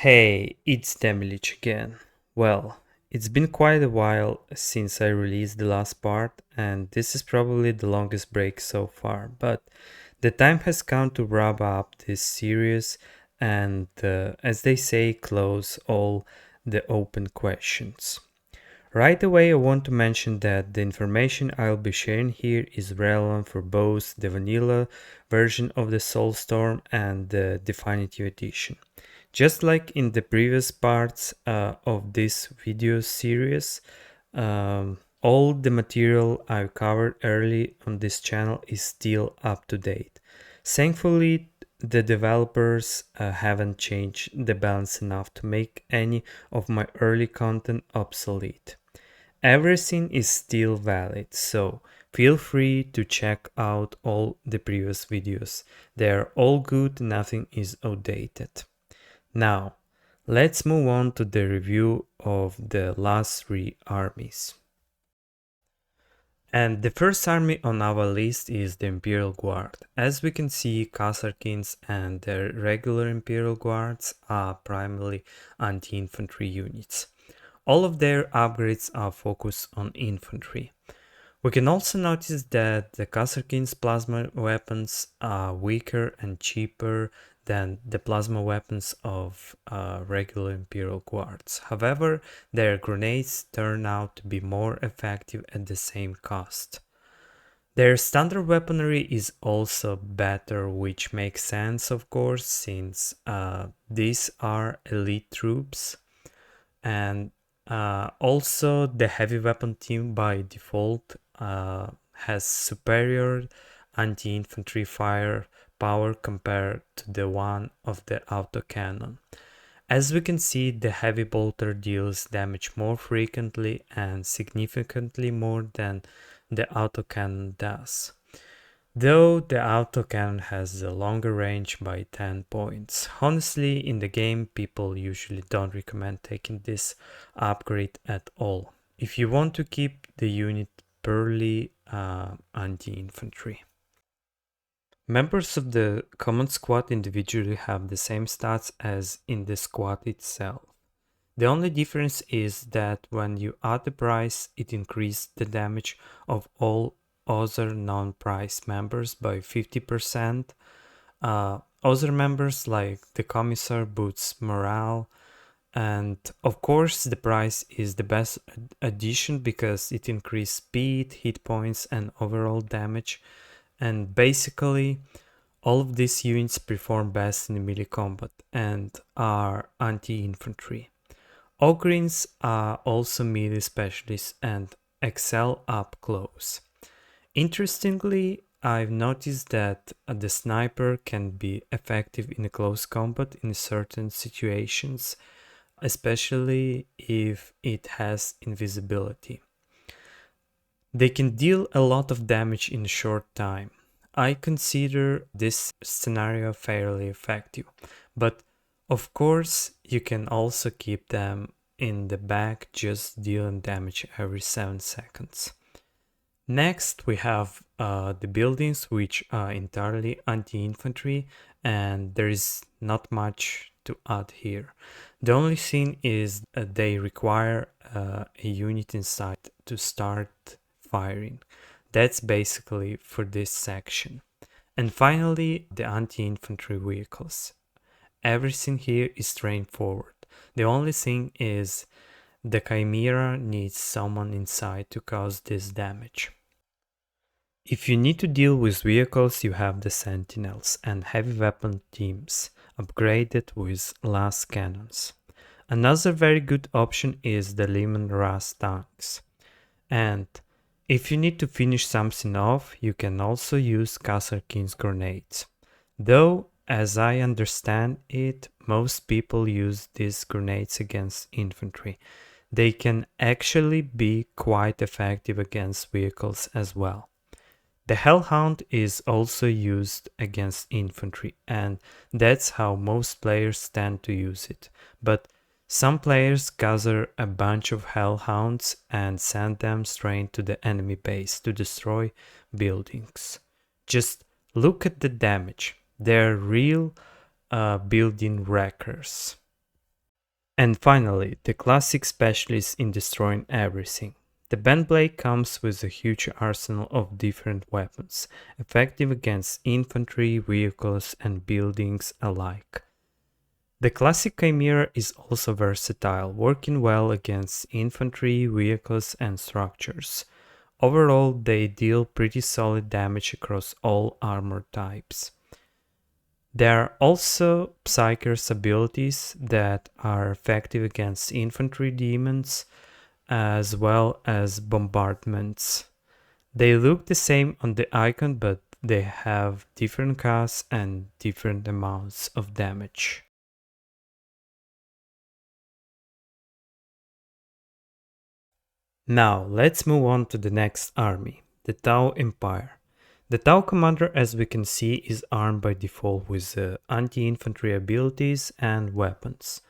Hey, it's Demilich again. Well, it's been quite a while since I released the last part, and this is probably the longest break so far, but the time has come to wrap up this series and, as they say, close all the open questions. Right away, I want to mention that the information I'll be sharing here is relevant for both the vanilla version of the Soulstorm and the Definitive Edition. Just like in the previous parts of this video series, all the material I covered early on this channel is still up to date. Thankfully, the developers haven't changed the balance enough to make any of my early content obsolete. Everything is still valid, so feel free to check out all the previous videos. They are all good, nothing is outdated. Now, let's move on to the review of the last three armies. And the first army on our list is the Imperial Guard. As we can see, Kasarkins and their regular Imperial Guards are primarily anti-infantry units. All of their upgrades are focused on infantry. We can also notice that the Kasarkin's plasma weapons are weaker and cheaper than the plasma weapons of regular Imperial Guards. However, their grenades turn out to be more effective at the same cost. Their standard weaponry is also better, which makes sense, of course, since these are elite troops. And also, the heavy weapon team by default has superior anti-infantry firepower compared to the one of the autocannon. As we can see, the heavy bolter deals damage more frequently and significantly more than the autocannon does. Though the autocannon has a longer range by 10 points. Honestly, in the game, people usually don't recommend taking this upgrade at all, if you want to keep the unit purely anti-infantry. Members of the command squad individually have the same stats as in the squad itself. The only difference is that when you add the price, it increases the damage of all other non-price members by 50%. Other members like the commissar boosts morale, and of course the price is the best addition because it increases speed, hit points, and overall damage. And basically, all of these units perform best in melee combat and are anti-infantry. Ogryns are also melee specialists and excel up close. Interestingly, I've noticed that the sniper can be effective in close combat in certain situations, especially if it has invisibility. They can deal a lot of damage in a short time. I consider this scenario fairly effective, but of course you can also keep them in the back just dealing damage every 7 seconds. Next we have the buildings, which are entirely anti-infantry, and there is not much to add here. The only thing is they require a unit inside to start firing. That's basically for this section. And finally, the anti-infantry vehicles. Everything here is straightforward. The only thing is the Chimera needs someone inside to cause this damage. If you need to deal with vehicles, you have the Sentinels and heavy weapon teams, upgraded with las cannons. Another very good option is the Lehman Russ tanks. And if you need to finish something off, you can also use Kasarkin's grenades. Though, as I understand it, most people use these grenades against infantry. They can actually be quite effective against vehicles as well. The Hellhound is also used against infantry, and that's how most players tend to use it. But some players gather a bunch of Hellhounds and send them straight to the enemy base to destroy buildings. Just look at the damage. They're real building wreckers. And finally, the classic specialist in destroying everything. The Bendblade comes with a huge arsenal of different weapons, effective against infantry, vehicles, and buildings alike. The classic Chimera is also versatile, working well against infantry, vehicles, and structures. Overall, they deal pretty solid damage across all armor types. There are also Psyker's abilities that are effective against infantry demons as well as bombardments. They look the same on the icon, but they have different costs and different amounts of damage. Now, let's move on to the next army, the Tau Empire. The Tau commander, as we can see, is armed by default with anti-infantry abilities and weapons.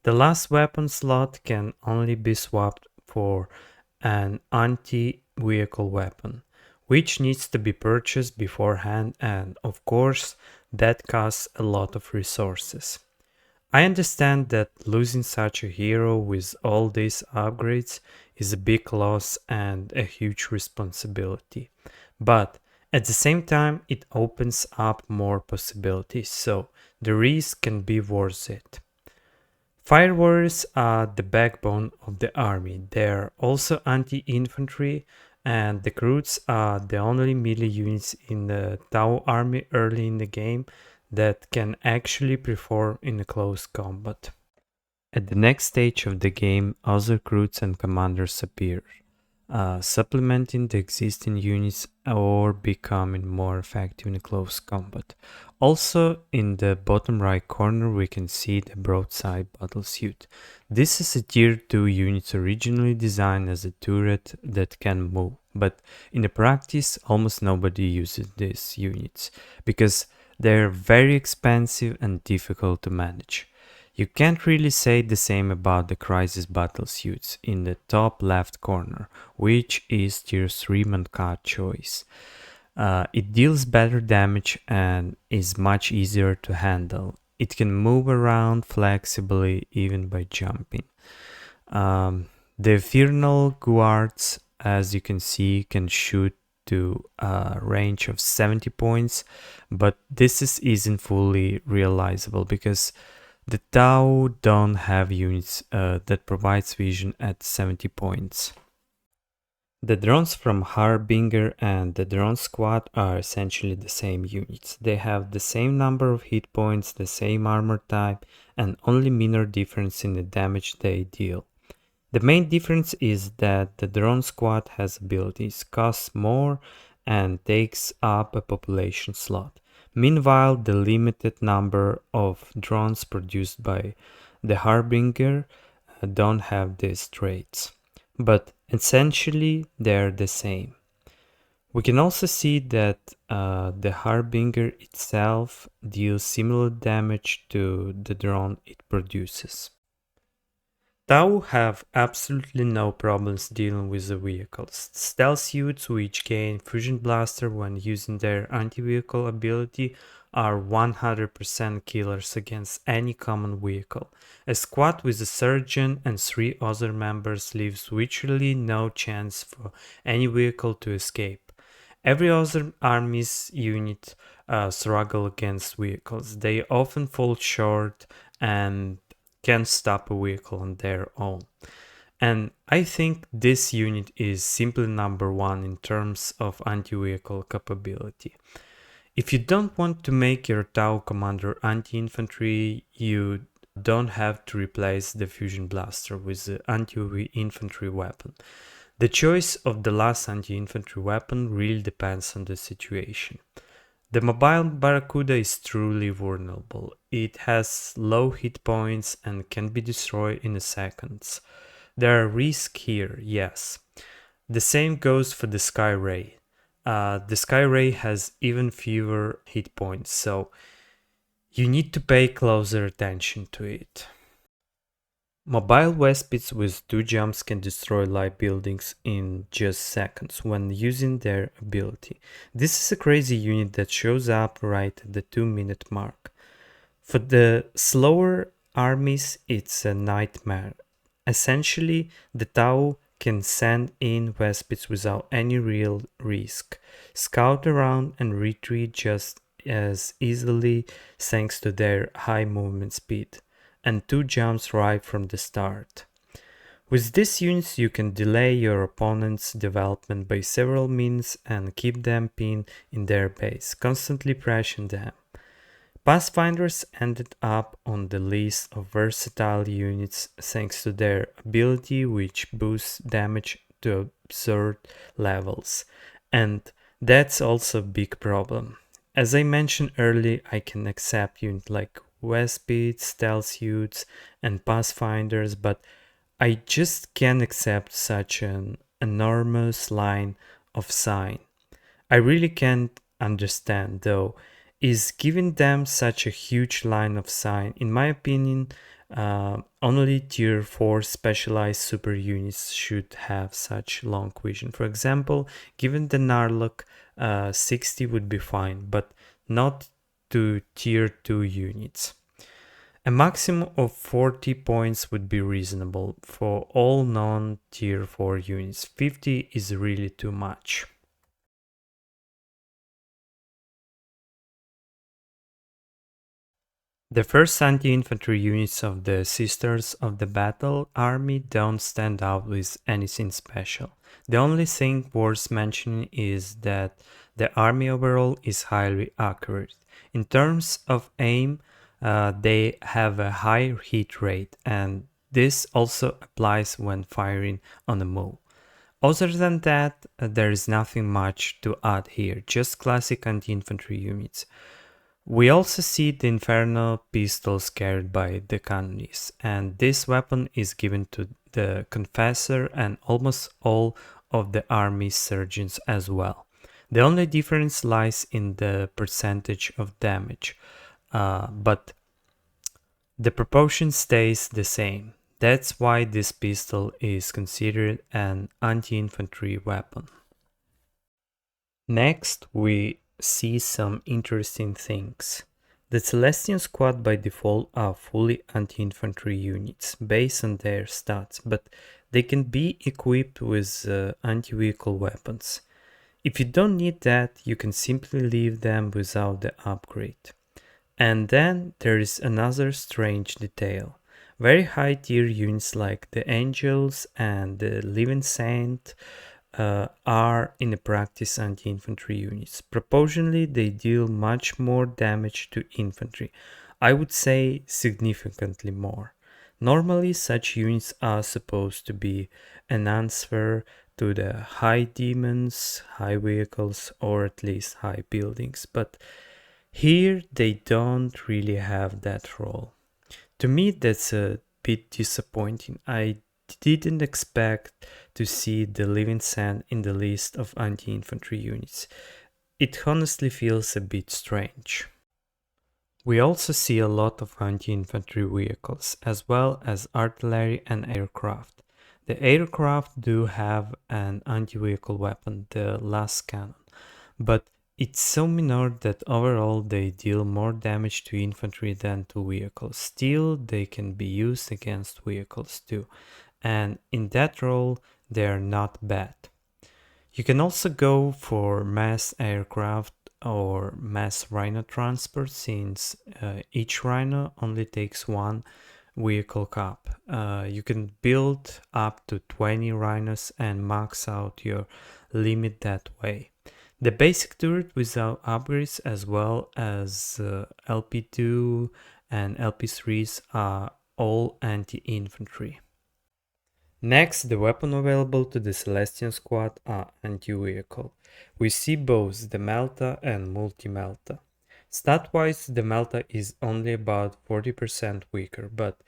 The last weapon slot can only be swapped for an anti-vehicle weapon, which needs to be purchased beforehand, and of course, that costs a lot of resources. I understand that losing such a hero with all these upgrades is a big loss and a huge responsibility, but at the same time, it opens up more possibilities, so the risk can be worth it. Fire warriors are the backbone of the army. They're also anti-infantry, and the Kroots are the only melee units in the Tau army early in the game that can actually perform in a close combat. At the next stage of the game, other Kroots and commanders appear, supplementing the existing units or becoming more effective in close combat. Also, in the bottom right corner, we can see the broadside battlesuit. This is a tier 2 unit originally designed as a turret that can move, but in the practice, almost nobody uses these units because they're very expensive and difficult to manage. You can't really say the same about the Crisis battlesuits in the top left corner, which is tier 3 Mankat choice. It deals better damage and is much easier to handle. It can move around flexibly even by jumping. The Infernal Guards, as you can see, can shoot to a range of 70 points, but this isn't fully realizable because the Tau don't have units that provides vision at 70 points. The drones from Harbinger and the drone squad are essentially the same units. They have the same number of hit points, the same armor type, and only minor difference in the damage they deal. The main difference is that the drone squad has abilities, costs more, and takes up a population slot. Meanwhile, the limited number of drones produced by the Harbinger don't have these traits, but essentially they're the same. We can also see that the Harbinger itself deals similar damage to the drone it produces. Tau have absolutely no problems dealing with the vehicles. Stealth suits, which gain Fusion Blaster when using their anti-vehicle ability, are 100% killers against any common vehicle. A squad with a surgeon and 3 other members leaves virtually no chance for any vehicle to escape. Every other army's unit struggle against vehicles. They often fall short and can stop a vehicle on their own. And I think this unit is simply number one in terms of anti-vehicle capability. If you don't want to make your Tau commander anti-infantry, you don't have to replace the Fusion Blaster with the anti-infantry weapon. The choice of the last anti-infantry weapon really depends on the situation. The mobile Barracuda is truly vulnerable. It has low hit points and can be destroyed in seconds. There are risks here, yes. The same goes for the Sky Ray. The Sky Ray has even fewer hit points, so you need to pay closer attention to it. Mobile Vespids with 2 jumps can destroy light buildings in just seconds when using their ability. This is a crazy unit that shows up right at the 2-minute mark. For the slower armies, it's a nightmare. Essentially, the Tau can send in Vespids without any real risk, scout around and retreat just as easily thanks to their high movement speed, and 2 jumps right from the start. With these units you can delay your opponent's development by several minutes and keep them pinned in their base, constantly pressing them. Pathfinders ended up on the list of versatile units thanks to their ability which boosts damage to absurd levels, and that's also a big problem. As I mentioned earlier, I can accept units like Westbeat, Stealth Suits, and Pathfinders, but I just can't accept such an enormous line of sign. I really can't understand though, is giving them such a huge line of sign. In my opinion, only tier 4 specialized super units should have such long vision. For example, given the Narlock, 60 would be fine, but not to tier 2 units. A maximum of 40 points would be reasonable for all non-tier 4 units. 50 is really too much. The first anti-infantry units of the Sisters of the Battle army don't stand out with anything special. The only thing worth mentioning is that the army overall is highly accurate. In terms of aim, they have a high hit rate, and this also applies when firing on a move. Other than that, there is nothing much to add here, just classic anti-infantry units. We also see the Inferno pistols carried by the canonists, and this weapon is given to the Confessor and almost all of the army surgeons as well. The only difference lies in the percentage of damage, but the proportion stays the same. That's why this pistol is considered an anti-infantry weapon. Next, we see some interesting things. The Celestian squad by default are fully anti-infantry units based on their stats, but they can be equipped with anti-vehicle weapons. If you don't need that, you can simply leave them without the upgrade. And then there is another strange detail. Very high tier units like the Angels and the Living Saint are in practice anti-infantry units. Proportionally, they deal much more damage to infantry. I would say significantly more. Normally, such units are supposed to be an answer to the high demons, high vehicles, or at least high buildings, but here they don't really have that role. To me, that's a bit disappointing. I didn't expect to see the Living Sand in the list of anti-infantry units. It honestly feels a bit strange. We also see a lot of anti-infantry vehicles, as well as artillery and aircraft. The aircraft do have an anti-vehicle weapon, the last cannon, but it's so minor that overall they deal more damage to infantry than to vehicles. Still, they can be used against vehicles too, and in that role they are not bad. You can also go for mass aircraft or mass rhino transport, since each rhino only takes one vehicle cap. You can build up to 20 rhinos and max out your limit that way. The basic turret without upgrades, as well as LP2 and LP3s, are all anti-infantry. Next, the weapon available to the Celestian squad are anti-vehicle. We see both the Melta and Multi-Melta. Stat-wise, the Melta is only about 40% weaker, but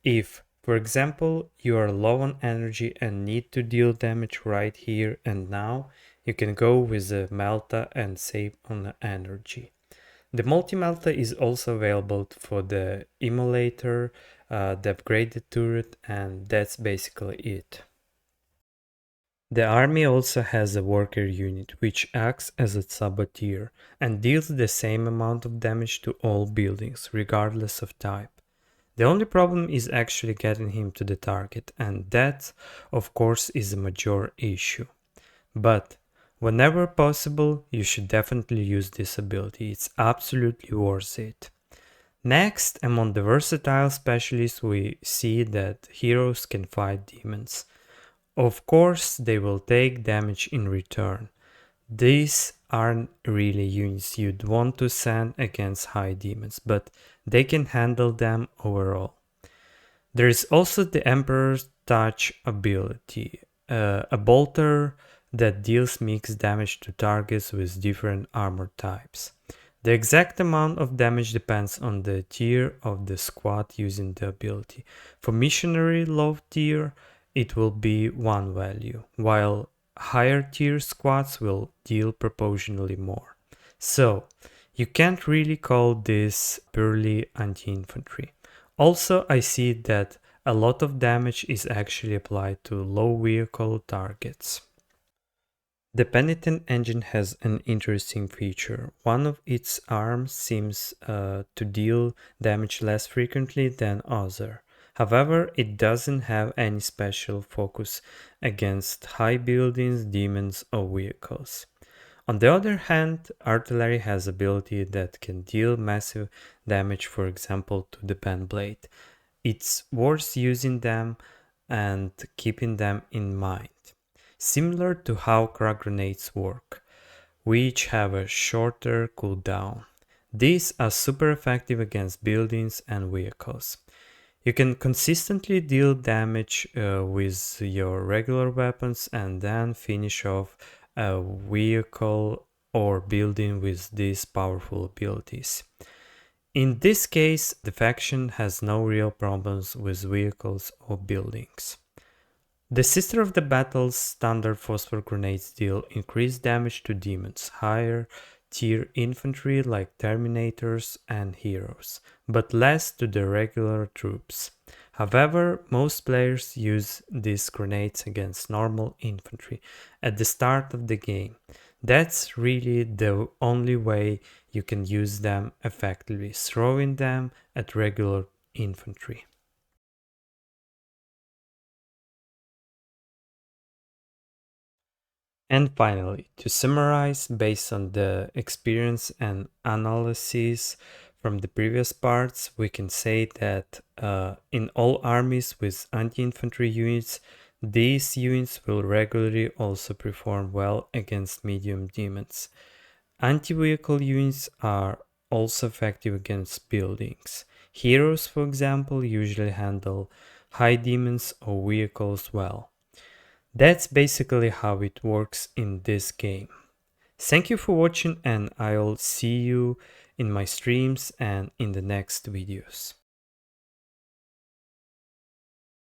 if, for example, you are low on energy and need to deal damage right here and now, you can go with the Melta and save on the energy. The Multi-Melta is also available for the Immolator, the upgraded turret, and that's basically it. The army also has a worker unit, which acts as a saboteur and deals the same amount of damage to all buildings, regardless of type. The only problem is actually getting him to the target, and that, of course, is a major issue. But whenever possible, you should definitely use this ability, it's absolutely worth it. Next, among the versatile specialists, we see that heroes can fight demons. Of course, they will take damage in return. These aren't really units you'd want to send against high demons, but they can handle them overall. There is also the Emperor's Touch ability, a bolter that deals mixed damage to targets with different armor types. The exact amount of damage depends on the tier of the squad using the ability. For missionary low tier, it will be one value, while higher tier squads will deal proportionally more. So, you can't really call this purely anti-infantry. Also, I see that a lot of damage is actually applied to low vehicle targets. The Penitent engine has an interesting feature. One of its arms seems to deal damage less frequently than other. However, it doesn't have any special focus against high buildings, demons, or vehicles. On the other hand, artillery has ability that can deal massive damage, for example, to the pen blade. It's worth using them and keeping them in mind. Similar to how crack grenades work, which have a shorter cooldown. These are super effective against buildings and vehicles. You can consistently deal damage with your regular weapons and then finish off a vehicle or building with these powerful abilities. In this case, the faction has no real problems with vehicles or buildings. The Sister of the Battle's standard phosphor grenades deal increased damage to demons, higher tier infantry like Terminators and heroes, but less to the regular troops. However, most players use these grenades against normal infantry at the start of the game. That's really the only way you can use them effectively, throwing them at regular infantry. And finally, to summarize, based on the experience and analysis from the previous parts, we can say that in all armies with anti-infantry units, these units will regularly also perform well against medium demons. Anti-vehicle units are also effective against buildings. Heroes, for example, usually handle high demons or vehicles well. That's basically how it works in this game. Thank you for watching, and I'll see you in my streams and in the next videos.